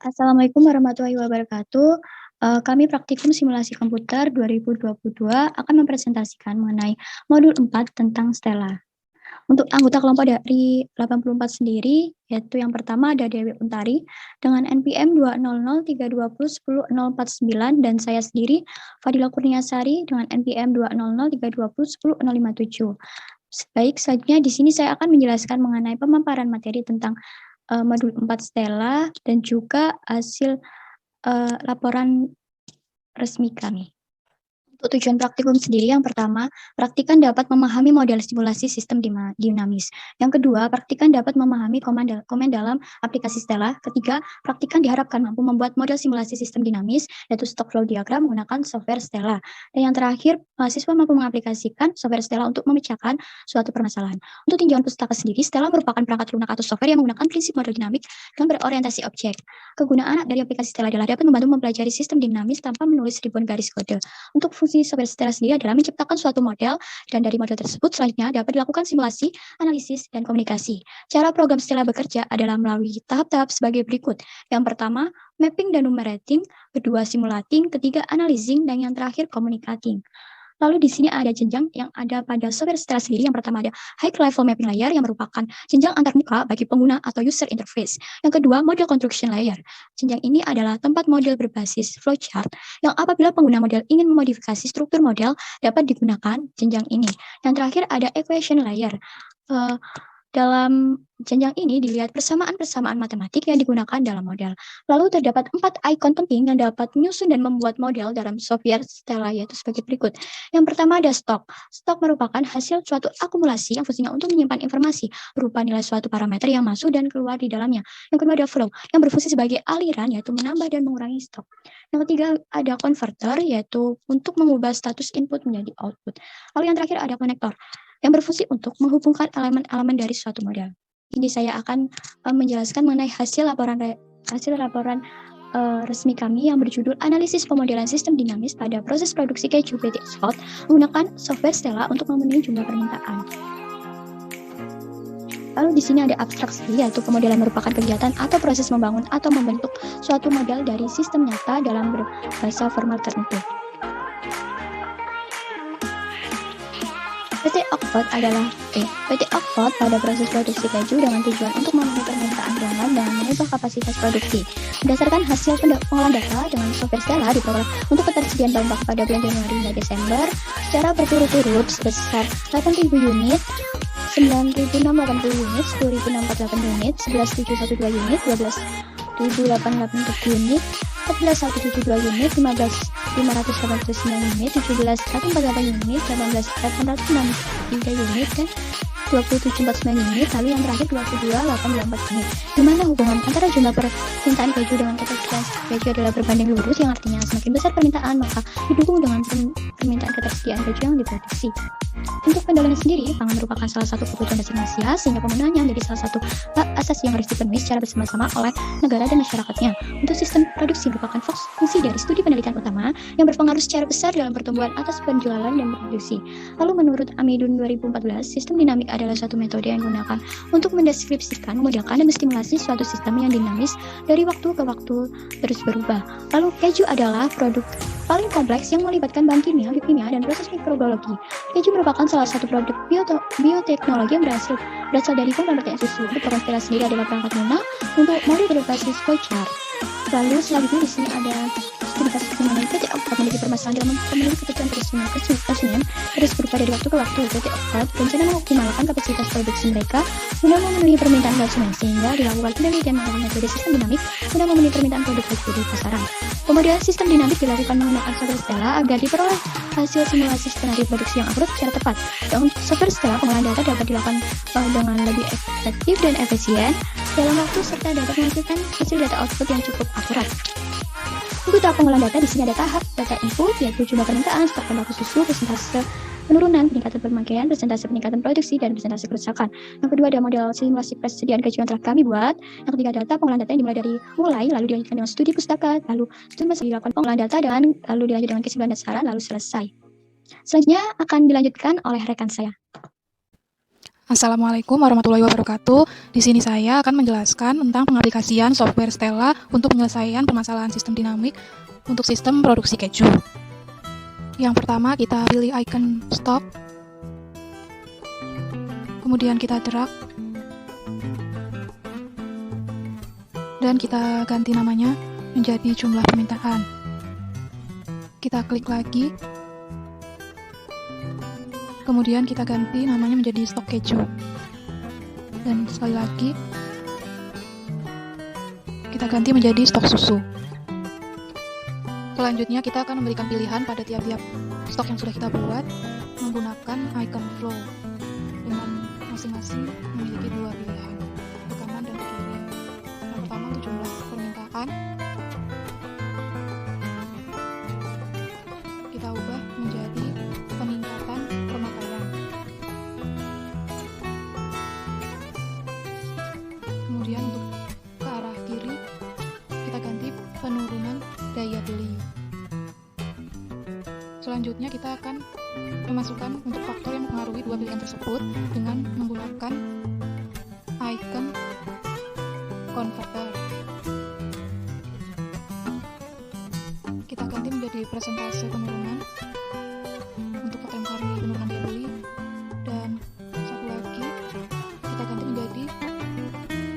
Assalamualaikum warahmatullahi wabarakatuh. Kami Praktikum Simulasi Komputer 2022 akan mempresentasikan mengenai modul 4 tentang Stella. Untuk anggota kelompok dari 84 sendiri, yaitu yang pertama ada Dewi Untari dengan NPM 20032010049 dan saya sendiri Fadila Kurniasari dengan NPM 20032010057. Baik, selanjutnya di sini saya akan menjelaskan mengenai pemaparan materi tentang modul 4 Stella dan juga hasil laporan resmi kami. Untuk tujuan praktikum sendiri, yang pertama, praktikan dapat memahami model simulasi sistem dinamis. Yang kedua, praktikan dapat memahami komen dalam aplikasi Stella. Ketiga, praktikan diharapkan mampu membuat model simulasi sistem dinamis, yaitu stock flow diagram menggunakan software Stella. Dan yang terakhir, mahasiswa mampu mengaplikasikan software Stella untuk memecahkan suatu permasalahan. Untuk tinjauan pustaka sendiri, Stella merupakan perangkat lunak atau software yang menggunakan prinsip model dinamik dan berorientasi objek. Kegunaan dari aplikasi Stella adalah dapat membantu mempelajari sistem dinamis tanpa menulis ribuan garis kode. Untuk fungsi software Stella sendiri adalah menciptakan suatu model, dan dari model tersebut selanjutnya dapat dilakukan simulasi, analisis, dan komunikasi. Cara program Stella bekerja adalah melalui tahap-tahap sebagai berikut. Yang pertama, mapping dan numerating, kedua simulating, ketiga analyzing, dan yang terakhir communicating. Lalu di sini ada jenjang yang ada pada software Stella sendiri. Yang pertama ada high level mapping layer yang merupakan jenjang antarmuka bagi pengguna atau user interface. Yang kedua, model construction layer. Jenjang ini adalah tempat model berbasis flowchart yang apabila pengguna model ingin memodifikasi struktur model dapat digunakan jenjang ini. Yang terakhir ada equation layer. Dalam jenjang ini dilihat persamaan-persamaan matematik yang digunakan dalam model. Lalu terdapat 4 ikon penting yang dapat menyusun dan membuat model dalam software Stella, yaitu sebagai berikut. Yang pertama ada stock. Stock merupakan hasil suatu akumulasi yang fungsinya untuk menyimpan informasi berupa nilai suatu parameter yang masuk dan keluar di dalamnya. Yang kedua ada flow, yang berfungsi sebagai aliran, yaitu menambah dan mengurangi stock. Yang ketiga ada converter, yaitu untuk mengubah status input menjadi output. Lalu yang terakhir ada konektor, yang berfungsi untuk menghubungkan elemen-elemen dari suatu model. Ini saya akan menjelaskan mengenai hasil laporan resmi kami yang berjudul Analisis Pemodelan Sistem Dinamis pada Proses Produksi Keju PT Oxford menggunakan software Stella untuk memenuhi jumlah permintaan. Lalu di sini ada abstraksi, yaitu pemodelan merupakan kegiatan atau proses membangun atau membentuk suatu model dari sistem nyata dalam berbahasa formal tertentu. PT Oxford pada proses produksi keju dengan tujuan untuk memenuhi permintaan pelanggan dan mengubah kapasitas produksi. Berdasarkan hasil pengolahan data dengan software Stella diperoleh untuk ketersediaan bahan baku pada bulan Januari hingga Desember secara berturut-turut sebesar 8.000 unit, 9.680 unit, 10.648 unit, 11.712 unit, 12.888 unit, 14.172 unit, 15.589 unit, 17.148 unit, 18.863 unit, dan 27.49 unit, lalu yang terakhir 22.824 unit. Di mana hubungan antara jumlah permintaan keju dengan ketersediaan keju adalah berbanding lurus, yang artinya semakin besar permintaan maka didukung dengan permintaan ketersediaan keju yang diproduksi. Untuk pendalaman sendiri, pangan merupakan salah satu kebutuhan dasar manusia, sehingga pemenuhannya menjadi salah satu hak asasi yang harus dipenuhi secara bersama-sama oleh negara dan masyarakatnya. Untuk sistem produksi merupakan fungsi dari studi penelitian utama yang berpengaruh secara besar dalam pertumbuhan atas penjualan dan produksi. Lalu menurut Amidun 2014, sistem dinamik adalah suatu metode yang digunakan untuk mendeskripsikan, memodelkan, dan menstimulasi suatu sistem yang dinamis dari waktu ke waktu terus berubah. Lalu keju adalah produk paling kompleks yang melibatkan bahan kimia, biokimia, dan proses mikrobiologi. Keju merupakan salah satu produk bioteknologi yang berasal dari pembuatan susu. Untuk program Stella sendiri adalah perangkat lunak untuk model berbasis flowchart. Lalu selanjutnya di sini ada studi kasus mengenai PT Oxford memiliki permasalahan dalam memenuhi kebutuhan konsumen terus berubah dari waktu ke waktu. PT Oxford berencana mengoptimalkan kapasitas produksi mereka guna memenuhi permintaan konsumen, sehingga dilakukan penelitian mengenai metode sistem dinamik guna memenuhi permintaan produk keju di pasaran. Pemodelan sistem dinamik dilakukan menggunakan software Stella agar diperoleh hasil simulasi skenario produksi yang akurat secara tepat. Dan untuk software Stella, pengolahan data dapat dilakukan dengan lebih efektif dan efisien dalam waktu serta dapat menghasilkan hasil data output yang cukup akurat. Untuk tahap pengolahan data, di sini ada tahap data input, yaitu jumlah permintaan, stok bahan baku susu, persentase penurunan, peningkatan pemakaian, persentase peningkatan produksi, dan persentase kerusakan. Yang kedua ada model simulasi persediaan keju yang telah kami buat. Yang ketiga data pengolahan data yang dimulai dari lalu dilanjutkan dengan studi pustaka, lalu studi masih dilakukan pengolahan data, dan lalu dilanjut dengan kesimpulan dasaran, lalu selesai. Selanjutnya akan dilanjutkan oleh rekan saya. Assalamualaikum warahmatullahi wabarakatuh. Di sini saya akan menjelaskan tentang pengaplikasian software Stella untuk penyelesaian permasalahan sistem dinamik untuk sistem produksi keju. Yang pertama, kita pilih icon stock. Kemudian kita drag. Dan kita ganti namanya menjadi jumlah permintaan. Kita klik lagi. Kemudian kita ganti namanya menjadi stok keju. Dan sekali lagi kita ganti menjadi stok susu. Selanjutnya kita akan memberikan pilihan pada tiap-tiap stok yang sudah kita buat menggunakan icon flow dengan masing-masing memiliki dua pilihan, ke kanan dan ke kiri. Yang pertama untuk jumlah permintaan, kita ubah menjadi peningkatan pemakaian. Kemudian untuk ke arah kiri kita ganti penurunan daya beli. Selanjutnya kita akan memasukkan untuk faktor yang mempengaruhi dua pilihan tersebut dengan menggunakan icon converter. Kita ganti menjadi persentase penurunan untuk faktor yang mempengaruhi penurunan daya beli, dan satu lagi kita ganti menjadi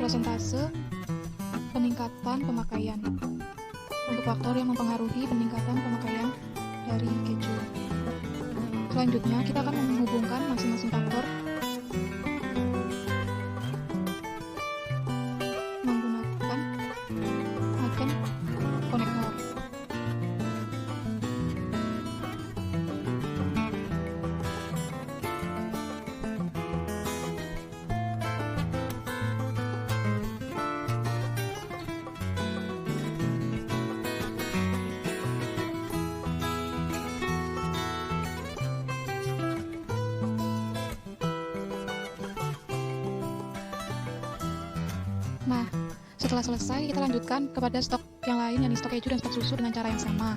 persentase peningkatan pemakaian untuk faktor yang mempengaruhi peningkatan pemakaian dari keju. Selanjutnya kita akan menghubungkan masing-masing faktor menggunakan icon konektor. Nah, setelah selesai, kita lanjutkan kepada stok yang lain, yakni stok keju dan stok susu dengan cara yang sama.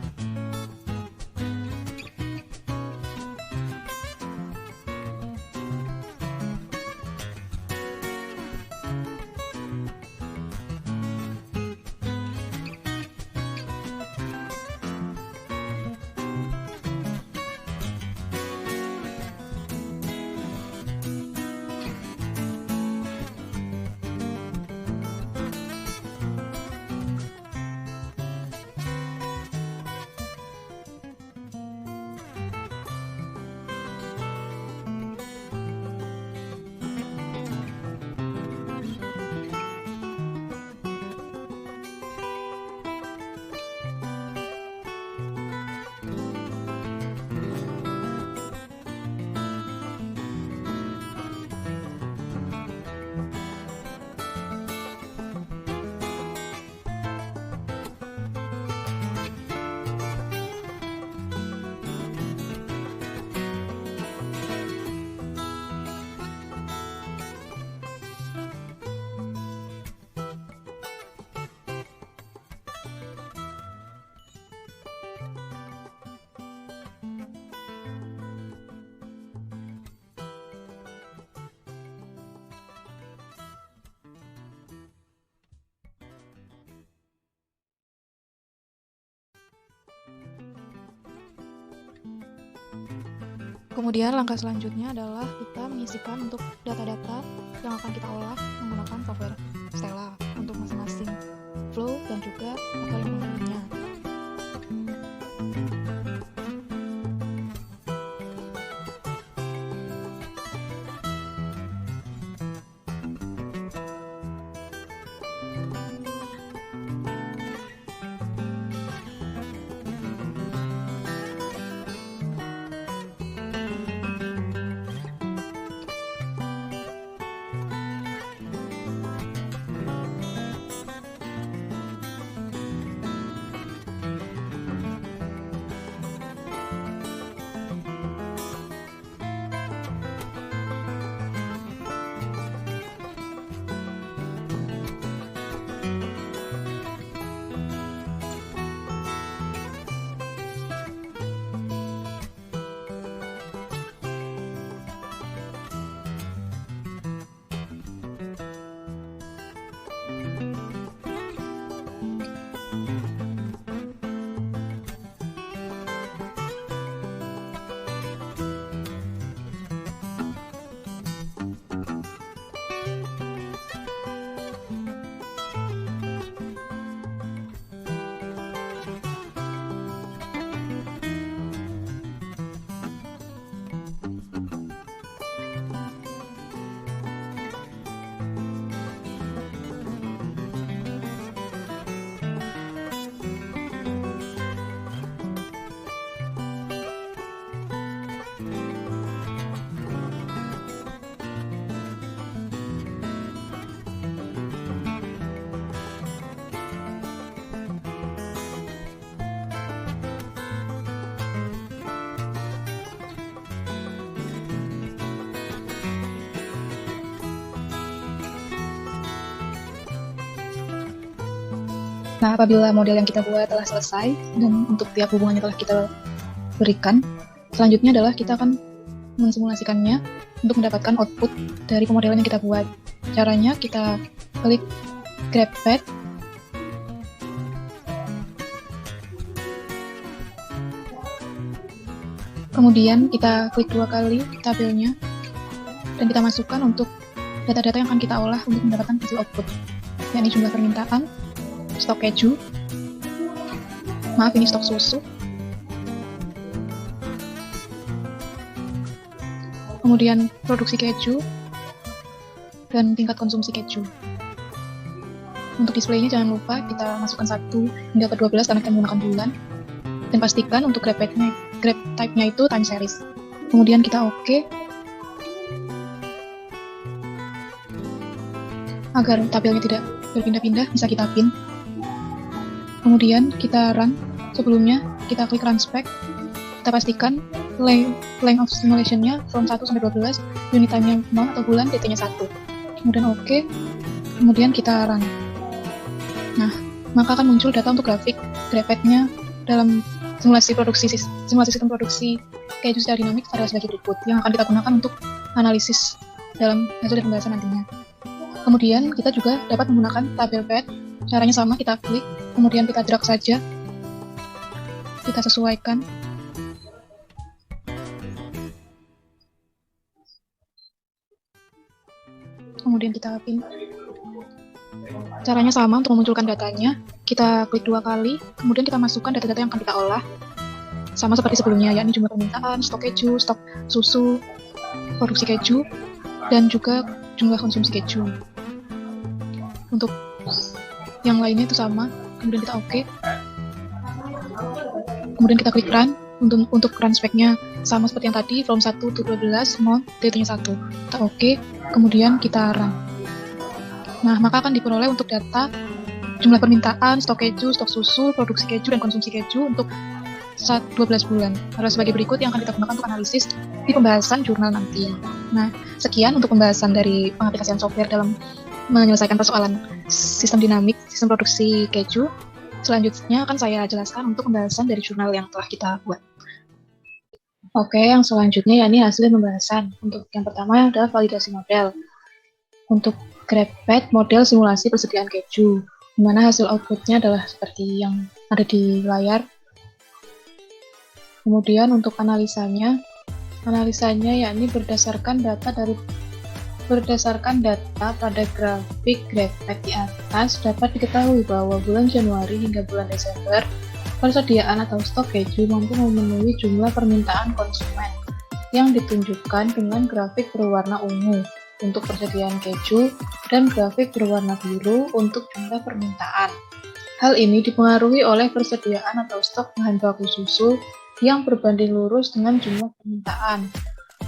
Kemudian langkah selanjutnya adalah kita mengisikan untuk data-data yang akan kita olah menggunakan software Stella untuk masing-masing flow dan juga faktor yang mempengaruhinya. Nah, apabila model yang kita buat telah selesai dan untuk tiap hubungannya telah kita berikan, selanjutnya adalah kita akan mensimulasikannya untuk mendapatkan output dari pemodelan yang kita buat. Caranya kita klik grab pad, kemudian kita klik 2 kali tabelnya dan kita masukkan untuk data-data yang akan kita olah untuk mendapatkan hasil output, yakni jumlah permintaan, stok keju, ini stok susu, kemudian produksi keju, dan tingkat konsumsi keju. Untuk displaynya jangan lupa kita masukkan 1 hingga ke 12 karena kita menggunakan bulan, dan pastikan untuk grab type-nya itu time series. Kemudian kita OK. Agar tabelnya tidak berpindah-pindah, bisa kita pin. Kemudian kita run. Sebelumnya kita klik run spec. Kita pastikan length of simulation-nya from 1 sampai 12, unit time-nya 0 atau bulan, DT-nya 1. Kemudian OK. Kemudian kita run. Nah, maka akan muncul data untuk grafik graph-nya dalam simulasi sistem produksi keju secara dinamik adalah sebagai berikut yang akan kita gunakan untuk analisis dalam hasil dan pembahasan nantinya. Kemudian kita juga dapat menggunakan tabel pad. Caranya sama, kita klik, kemudian kita drag saja, kita sesuaikan. Kemudian kita pin. Caranya sama untuk memunculkan datanya, kita klik 2 kali, kemudian kita masukkan data-data yang akan kita olah. Sama seperti sebelumnya, yakni jumlah permintaan, stok keju, stok susu, produksi keju, dan juga jumlah konsumsi keju. Untuk yang lainnya itu sama, kemudian kita OK. Kemudian kita klik run. Untuk run spec-nya sama seperti yang tadi, from 1 to 12, 0, DT-nya 1. Kita OK, kemudian kita run. Nah, maka akan diperoleh untuk data jumlah permintaan, stok keju, stok susu, produksi keju, dan konsumsi keju untuk 12 bulan. Adalah sebagai berikut yang akan kita gunakan untuk analisis di pembahasan jurnal nanti. Nah, sekian untuk pembahasan dari pengaplikasian software dalam menyelesaikan persoalan sistem dinamik, sistem produksi keju. Selanjutnya akan saya jelaskan untuk pembahasan dari jurnal yang telah kita buat. Oke, yang selanjutnya yakni hasil pembahasan. Untuk yang pertama adalah validasi model. Untuk GrabPad model simulasi persediaan keju, di mana hasil outputnya adalah seperti yang ada di layar. Kemudian untuk analisanya yakni berdasarkan data pada grafik GrabPad di atas dapat diketahui bahwa bulan Januari hingga bulan Desember persediaan atau stok keju mampu memenuhi jumlah permintaan konsumen yang ditunjukkan dengan grafik berwarna ungu untuk persediaan keju dan grafik berwarna biru untuk jumlah permintaan. Hal ini dipengaruhi oleh persediaan atau stok bahan baku susu yang berbanding lurus dengan jumlah permintaan,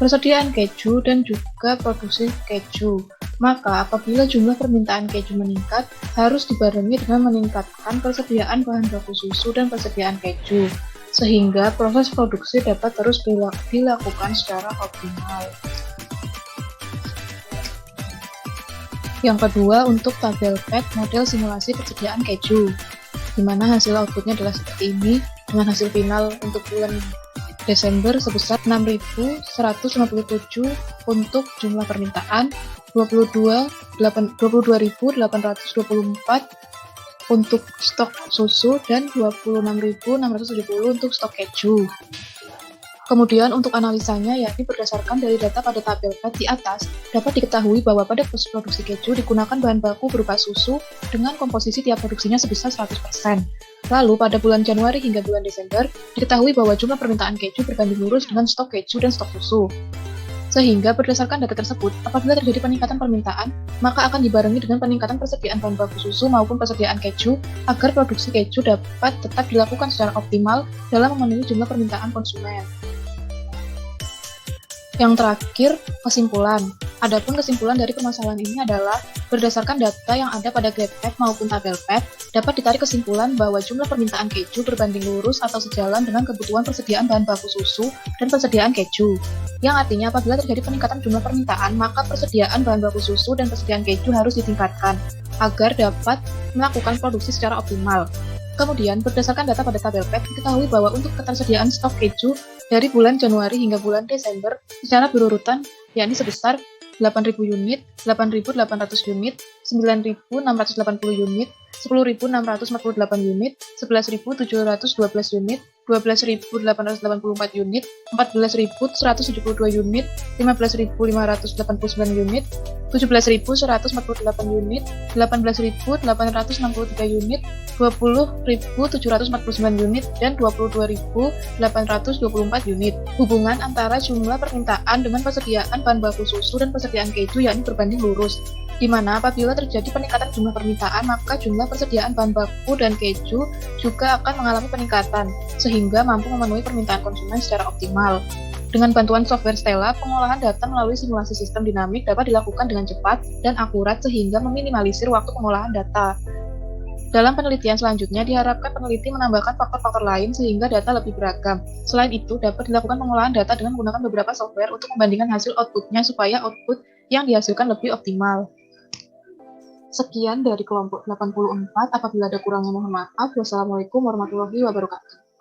persediaan keju, dan juga produksi keju. Maka apabila jumlah permintaan keju meningkat, harus dibarengi dengan meningkatkan persediaan bahan baku susu dan persediaan keju, sehingga proses produksi dapat terus dilakukan secara optimal. Yang kedua, untuk tabel pad model simulasi persediaan keju, di mana hasil outputnya adalah seperti ini, dengan hasil final untuk bulan Desember sebesar 6.157 untuk jumlah permintaan, 22.824 untuk stok susu, dan 26.670 untuk stok keju. Kemudian untuk analisanya yakni berdasarkan dari data pada tabel pad di atas, dapat diketahui bahwa pada proses produksi keju digunakan bahan baku berupa susu dengan komposisi tiap produksinya sebesar 100%. Lalu pada bulan Januari hingga bulan Desember, diketahui bahwa jumlah permintaan keju berbanding lurus dengan stok keju dan stok susu. Sehingga berdasarkan data tersebut, apabila terjadi peningkatan permintaan, maka akan dibarengi dengan peningkatan persediaan bahan baku susu maupun persediaan keju agar produksi keju dapat tetap dilakukan secara optimal dalam memenuhi jumlah permintaan konsumen. Yang terakhir, kesimpulan. Adapun kesimpulan dari permasalahan ini adalah berdasarkan data yang ada pada GrabPad maupun tabel pad, dapat ditarik kesimpulan bahwa jumlah permintaan keju berbanding lurus atau sejalan dengan kebutuhan persediaan bahan baku susu dan persediaan keju. Yang artinya apabila terjadi peningkatan jumlah permintaan, maka persediaan bahan baku susu dan persediaan keju harus ditingkatkan. agar dapat melakukan produksi secara optimal. Kemudian, berdasarkan data pada tabel PET, diketahui bahwa untuk ketersediaan stok keju dari bulan Januari hingga bulan Desember secara berurutan, yakni sebesar 8.000 unit, 8.800 unit, 9.680 unit, 10.648 unit, 11.712 unit, 12.884 unit, 14.172 unit, 15.589 unit, 17.148 unit, 18.863 unit, 20.749 unit, dan 22.824 unit. Hubungan antara jumlah permintaan dengan persediaan bahan baku susu dan persediaan keju yakni berbanding lurus, di mana apabila terjadi peningkatan jumlah permintaan, maka jumlah persediaan bahan baku dan keju juga akan mengalami peningkatan, sehingga mampu memenuhi permintaan konsumen secara optimal. Dengan bantuan software Stella, pengolahan data melalui simulasi sistem dinamik dapat dilakukan dengan cepat dan akurat sehingga meminimalisir waktu pengolahan data. Dalam penelitian selanjutnya, diharapkan peneliti menambahkan faktor-faktor lain sehingga data lebih beragam. Selain itu, dapat dilakukan pengolahan data dengan menggunakan beberapa software untuk membandingkan hasil outputnya supaya output yang dihasilkan lebih optimal. Sekian dari kelompok 84, apabila ada kurangnya mohon maaf. Wassalamualaikum warahmatullahi wabarakatuh.